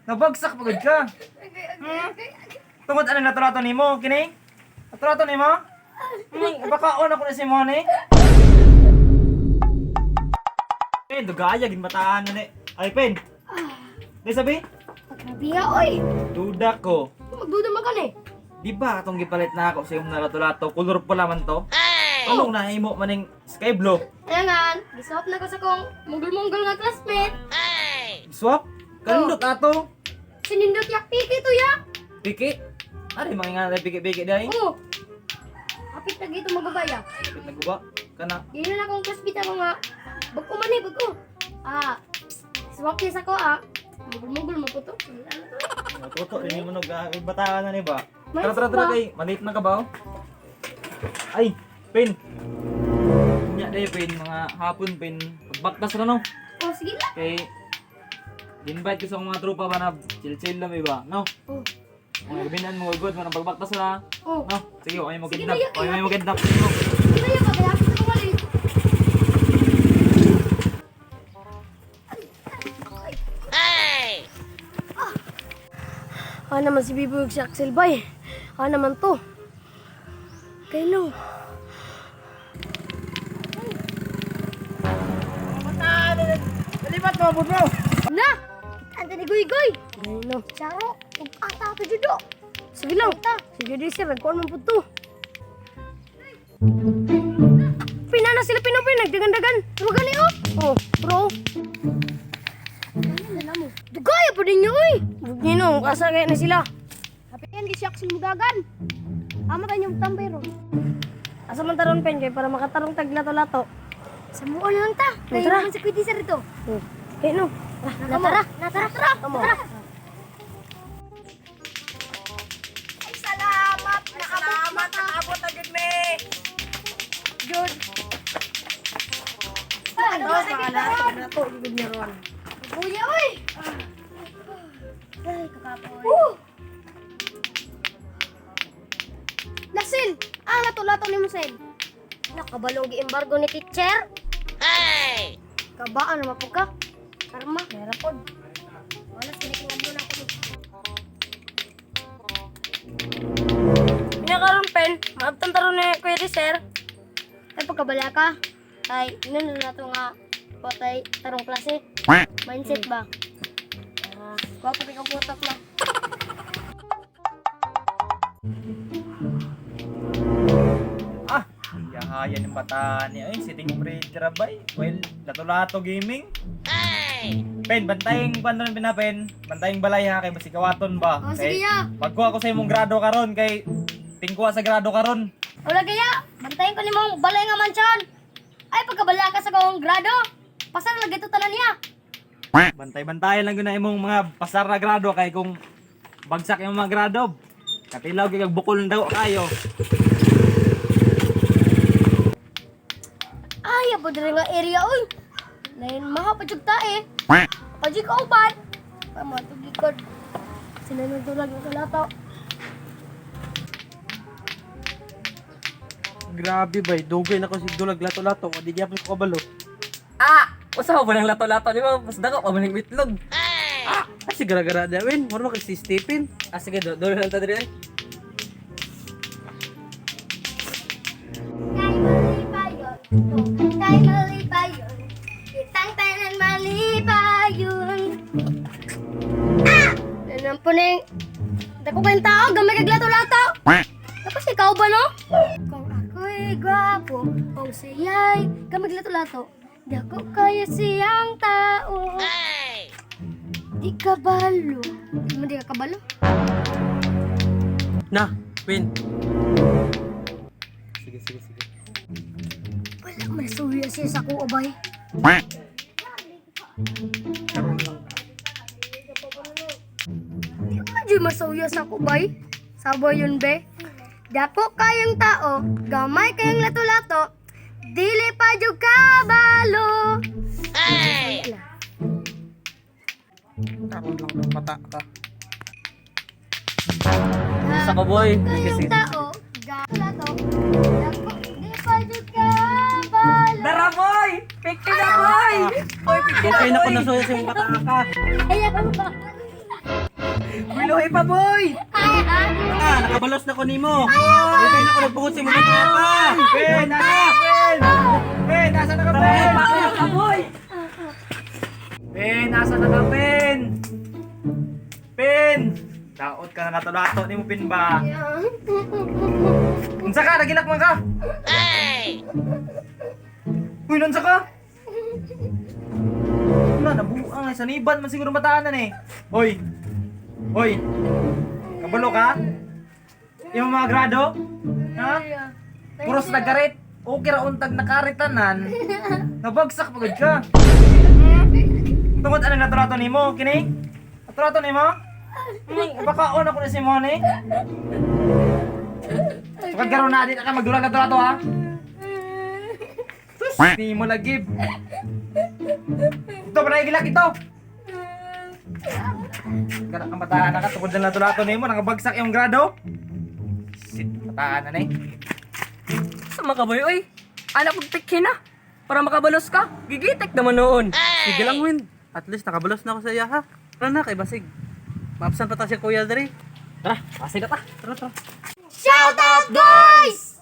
Nabagsak pagod ka. Tungod ano naturato nimo, kini? Naturato nimo? Baka ako na si mo ni. Dugaya gid mataan ni. Ay pen. Di sabi? Pagkabiya, oy! Duda ko. Magduda makan eh. Di ba atong gipalit na ako sa iyong nalato-lato? Color pula man to. Anong nahimo maning sky blue? Ayangan, giswap na ko sa kong munggol-munggol nga classmate. Swap? Kanindot ato. Sinindot yak piki to yak. Piki. Ari mga nga piki-piki dai. Oo. Kapit na gito magabaya. Pit naguba kana. Dili na akong classmate ako nga. Bago man eh, bago. Swap yes ako Munggol-munggol mo po to. Tuto rin mo nog bataan na ni ba? May Tara ba? kay maliit na ka ba? Ay, pen. Nya day pen mga hapon pen. Pagbaktas ra no. Oh, sige lang. Kay invite ko sa mga tropa ba na chill-chill lang ba? No. Oh. Mga gabinan mo good man ang pagbaktas ra. Oh. No. Sige, ay mo Sige kidnap. na, Ay mo kidnap. Sige na yan, kaya ako mali. Naman si Bibog si Axel Bay. Naman to. Kailan? Dalipat mo bud mo. Na! Anta ni Guy Guy. Kailan? Charo, ata ka judo. Sige lang. Sige di sir, nagkuhan man po to. Pinana sila Pinopin, nagdagan-dagan. Pero gali oh. Oh, bro. Dugaya pa din niyo oy. Gino, asa kaya na sila. Hapian gi siya sil mudagan. Ama kanyang tambay ron. Asa man taron pen kay para makatarong tag lato-lato. Samuon lang ta. Kay man sa kwiti sir ito. Eh no. Natara. Tara. Ay salamat. Nakaabot agad me. Jud. Ano sa lato gid ni ron. Buya oy. Ay, kakapoy. Lasil! Lato-lato ni mo, Sel. Nakabalog embargo ni teacher. Hey! Kabaan naman po ka. Karma, meron po. Wala, sinikingan mo na ako. Pinakaroon, pen. Maabtan taroon ni Kuya di, sir. Ay, pagkabala ka. Ay, inan na ito nga. Patay, tarong klase. Mindset ba? Wala pa rin butak lang. Yahayan yung bataan niya. Ay, sitting pretty rabay. Well, lato-lato gaming. Ay! Pen, bantaying paano rin pinapen? Bantaying balay ha, kay basikawaton ba? Oh, sige ya. Magkuha ko sa imong grado karon kay tingkuha sa grado karon. Wala kaya. Bantayin ko ni mong balay nga mansyan. Ay, pagkabala ka sa kong grado. Pasar lagi ito tanan niya. Bantay-bantayan lang yun na imong mga pasar na grado kay kung bagsak yung mga grado. Katilaw kay bukol ng daw kayo. Ay, apa diri nga area oy. Lain maha pa jud tae. Paji ka uban. Pamo to gikod. Sinunod to lagi sa lato. Grabe bay, dugay na ko si dulag lato-lato, di gyapon ko kabalo. Usaw ba ng lato-lato di ba? Mas dako pa maning bitlog. Kasi gara-gara dawin, mo naman kasi si Stephen. Sige, dolo lang ta diri. Kay malipayon. Kitang tanan malipayon. Nanam po ning dako kayong tao, gamay kag lato-lato. Tapos ikaw ba no? Kung ako'y gwapo, o siya'y gamay kag lato-lato. Dako kaya siyang tao. Di kabalo. Di mo di ka kabalo? Na, Win. Sige. Wala man suya siya sa ko, abay. Karon lang. Di ka di masuya sa ko, bay. Sabo yun, be. Dako kayong tao, gamay kayong lato-lato, dili pa jud kabalo. Ay! Karon lang ng mata ka. Sa ka boy. Kayong tao, lato-lato, dako, di pa jud kabalo. Dara boy! Picture na boy! Boy, picture Dugay na ko nasuya sa imong mata ka. Ay, ako ba? Biluhi pa, boy! Ah, nakabalos na ko nimo. Dugay na ko nagpungot sa mga pa. Ben, nasa! Ben, nasa na ka, Ben? Ben, nasa na ka, Ben? Ben! Daot ka na lato-lato ni mo, Pin ba? Unsa ka? Naginak man ka? Uy, nansa ka? Wala, nabuang ay saniban man siguro mataanan eh. Hoy! Hoy! Kabalo ka? Yung mga grado? Ha? Puros nagarit. Okay ra untag nakaritanan. Nabagsak pagod ka. Tungod anong naturato nimo, kini? Naturato nimo? Bakaon ako na si Mone. Sukad garo na din ka magdulag naturato ha. Sus, di mo lagib. Ito, panagilak ito. Kada kang bataan na ka, tungkol na natulato nimo, nakabagsak yung grado. Sit, bataan na eh. Sa mga kaboy, oy. Anak kong tikhin na. Para makabalos ka. Gigitek naman noon. Sige lang, Win. At least nakabalos na ako sa iya, ha? Tara na, kay Basig. Maapsan pa ta si Kuya Dre. Tara, kasi ka ta. Tara, tara. Shout out, guys!